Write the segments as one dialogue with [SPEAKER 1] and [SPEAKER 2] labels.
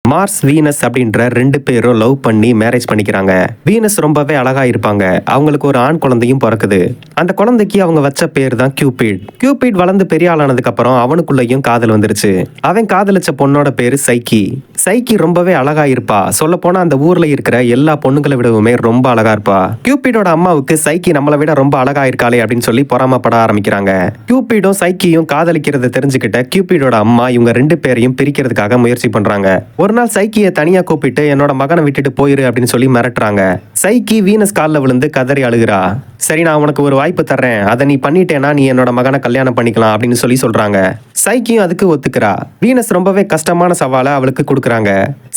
[SPEAKER 1] Mars Venus அப்படின்ற 2 பேரும் love பண்ணி மேரேஜ் பண்ணிக்கிறாங்க. வீனஸ் ரொம்பவே அழகா இருப்பாங்க. அவங்களுக்கு ஒரு ஆண் குழந்தையும் பொறக்குது. அந்த குழந்தைக்கு அவங்க வச்ச பேர் தான் கியூபிட். கியூபிட் வளர்ந்து பெரிய ஆளானதுக்கு அப்புறம் அவனுக்குள்ளேயும் காதல் வந்துருச்சு. அவன் காதலிச்ச பொண்ணோட பேரு சைக்கி. சைக்கி ரொம்பவே அழகா இருப்பா. சொல்ல போனா அந்த ஊர்ல இருக்கிற எல்லா பொண்ணுங்களை விடவுமே ரொம்ப அழகா இருப்பா. கியூபிடோட அம்மாவுக்கு சைக்கி நம்மளை விட ரொம்ப அழகா இருக்காளே அப்படின்னு சொல்லி பொறாமப்பட ஆரம்பிக்கிறாங்க. கியூபிடும் சைக்கியும் காதலிக்கிறத தெரிஞ்சுக்கிட்ட கியூபிடோட அம்மா இவங்க 2 பேரையும் பிரிக்கிறதுக்காக முயற்சி பண்றாங்க. ஒரு நாள் சைக்கியை தனியா கூப்பிட்டு என்னோட மகனை விட்டுட்டு போயிரு அப்படின்னு சொல்லி மிரட்டுறாங்க. சைக்கி வீனஸ் கால்ல விழுந்து கதறி அழுகிறா. சரி, நான் உனக்கு ஒரு வாய்ப்பு தர்றேன், அதை நீ பண்ணிட்டேன்னா நீ என்னோட மகனை கல்யாணம் பண்ணிக்கலாம் அப்படின்னு சொல்லி சொல்றாங்க. சைக்கியும் அதுக்கு ஒத்துக்கிறா. வீனஸ் ரொம்பவே கஷ்டமான சவாலை அவளுக்கு கொடுக்குறாங்க.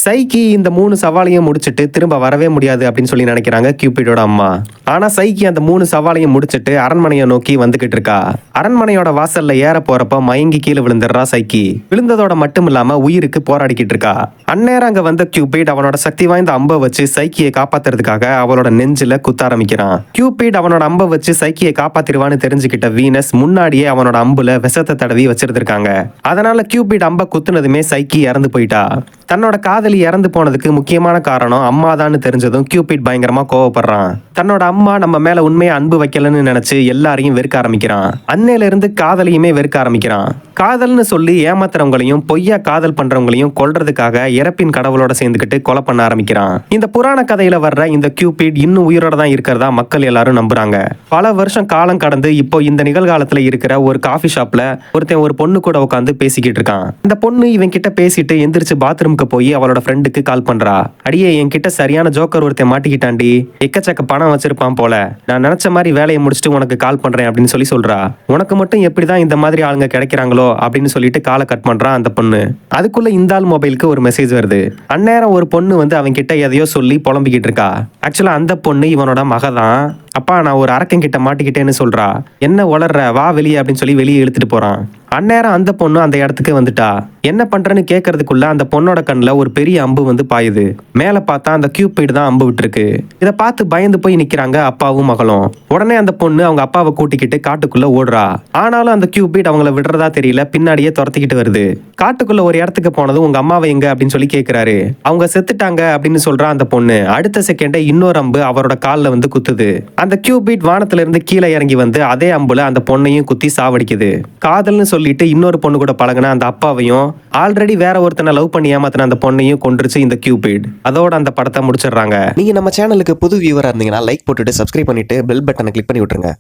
[SPEAKER 1] சைக்கி இந்த 3 சவாலையும் முடிச்சிட்டு திரும்ப வரவே முடியாது அப்படின்னு சொல்லி நினைக்கிறாங்க கியூபிடோட அம்மா. ஆனா சைக்கி அந்த 3 சவாலையும் முடிச்சிட்டு அரண்மனையை நோக்கி வந்துகிட்டு இருக்கா. அரண்மனையோட வாசல்ல ஏற போறப்ப மயங்கி கீழே விழுந்துடுறா சைக்கி. விழுந்ததோட மட்டும் இல்லாம உயிருக்கு போராடிக்கிட்டு இருக்கா. அந்நேரம் அங்க வந்த கியூபிட் அவனோட சக்தி வாய்ந்த அம்பை வச்சு சைக்கியை காப்பாத்துறதுக்காக அவளோட நெஞ்சில குத்த ஆரம்பிக்கிறான். கியூபிட் அவனோட அம்பை வச்சு சைக்கியை காப்பாத்திடுவான்னு தெரிஞ்சுக்கிட்ட வீனஸ் முன்னாடியே அவனோட அம்புல விஷத்தை தடவி வச்சிருந்திருக்காங்க. அதனால கியூபிட் அம்பை குத்துனதுமே சைக்கி இறந்து போயிட்டா. தன்னோட காதலி இறந்து போனதுக்கு முக்கியமான காரணம் அம்மாதான்னு தெரிஞ்சதும் கியூபிட் பயங்கரமா கோவப்படுறான். தன்னோட அம்மா நம்ம மேல உண்மையா அன்பு வைக்கலன்னு நினைச்சு எல்லாரையும் வெறுக்க ஆரம்பிக்கிறான். அன்னையில இருந்து காதலியுமே வெறுக்க ஆரம்பிக்கிறான். காதல்னு சொல்லி ஏமாத்துறவங்களையும் பொய்யா காதல் பண்றவங்களையும் கொல்றதுக்காக இறப்பின் கடவுளோட சேர்ந்துக்கிட்டு கொலை பண்ண ஆரம்பிக்கிறான். இந்த புராண கதையில வர்ற இந்த கியூபிட் இன்னும் உயிரோட தான் இருக்கிறதா மக்கள் எல்லாரும் நம்புறாங்க. பல வருஷம் காலம் கடந்து இப்போ இந்த நிகழ்காலத்துல இருக்கிற ஒரு காஃபி ஷாப்ல ஒருத்தன் ஒரு பொண்ணு கூட உட்காந்து பேசிக்கிட்டு இருக்கான். அந்த பொண்ணு இவன் கிட்ட பேசிட்டு எந்திரிச்சு பாத்ரூம்க்கு போய் அவளோட ஃப்ரெண்டுக்கு கால் பண்றா. அடியே, என்கிட்ட சரியான ஜோக்கர் ஒருத்தன் மாட்டிக்கிட்டாண்டி, எக்கச்சக்க பணம் வச்சிருப்பான் போல, நான் நினைச்ச மாதிரி வேலையை முடிச்சுட்டு உனக்கு கால் பண்றேன் அப்படின்னு சொல்லி சொல்றா. உனக்கு மட்டும் எப்படிதான் இந்த மாதிரி ஆளுங்க கிடைக்கிறாங்களோ அப்படின்னு சொல்லிட்டு காலை கட் பண்றான் அந்த பொண்ணு. அதுக்குள்ள இந்த ஆள் மொபைலுக்கு ஒரு மெசேஜ் வருது. அந்நேரம் ஒரு பொண்ணு வந்து அவன் கிட்ட எதையோ சொல்லி புலம்பிக்கிட்டு இருக்கா. ஆக்சுவலா அந்த பொண்ணு இவனோட மகதான். அப்பா, நான் ஒரு அரக்கன் கிட்ட மாட்டிக்கிட்டேன்னு சொல்றா. என்ன உளர்ற, வா வெளியே அப்படின்னு சொல்லி வெளியே இழுத்துட்டு போறான். அந்நேரம் அந்த பொண்ணு அந்த இடத்துக்கு வந்துட்டா. என்ன பண்றேன்னு கேட்கறதுக்குள்ள அந்த பொண்ணோட கண்ணுல ஒரு பெரிய அம்பு வந்து பாயுது. மேல பார்த்தா அந்த கியூபிட் தான் அம்பு விட்டுருக்கு. இதை பார்த்து பயந்து போய் நிக்கிறாங்க அப்பாவும் மகளும். உடனே அந்த பொண்ணு அவங்க அப்பாவை கூட்டிக்கிட்டு காட்டுக்குள்ள ஓடுறா. ஆனாலும் அந்த கியூபிட் அவங்கள விடுறதா தெரியல, பின்னாடியே துரத்திக்கிட்டு வருது. காட்டுக்குள்ள ஒரு இடத்துக்கு போனதும் உங்க அம்மாவை எங்க அப்படின்னு சொல்லி கேட்கிறாரு. அவங்க செத்துட்டாங்க அப்படின்னு சொல்றா அந்த பொண்ணு. அடுத்த செகண்டே இன்னொரு அம்பு அவரோட கால்ல வந்து குத்துது. அந்த கியூபிட் வானத்துல இருந்து கீழே இறங்கி வந்து அதே அம்புல அந்த பொண்ணையும் குத்தி சாவடிக்குது. காதல்னு சொல்லிட்டு இன்னொரு பொண்ணு கூட பழகின அந்த அப்பாவையும் ஆல்ரெடி வேற ஒருத்தனை லவ் பண்ணி ஏமாத்தின அந்த பொண்ணையும் கொன்றுச்சு இந்த கியூபிட். அதோட அந்த படத்தை முடிச்சிடுறாங்க.
[SPEAKER 2] நீங்க நம்ம சேனலுக்கு புது வியூவரா இருந்தீங்கன்னா லைக் போட்டுட்டு சப்ஸ்கிரைப் பண்ணிட்டு பெல் பட்டனை கிளிக் பண்ணி விட்டுருங்க.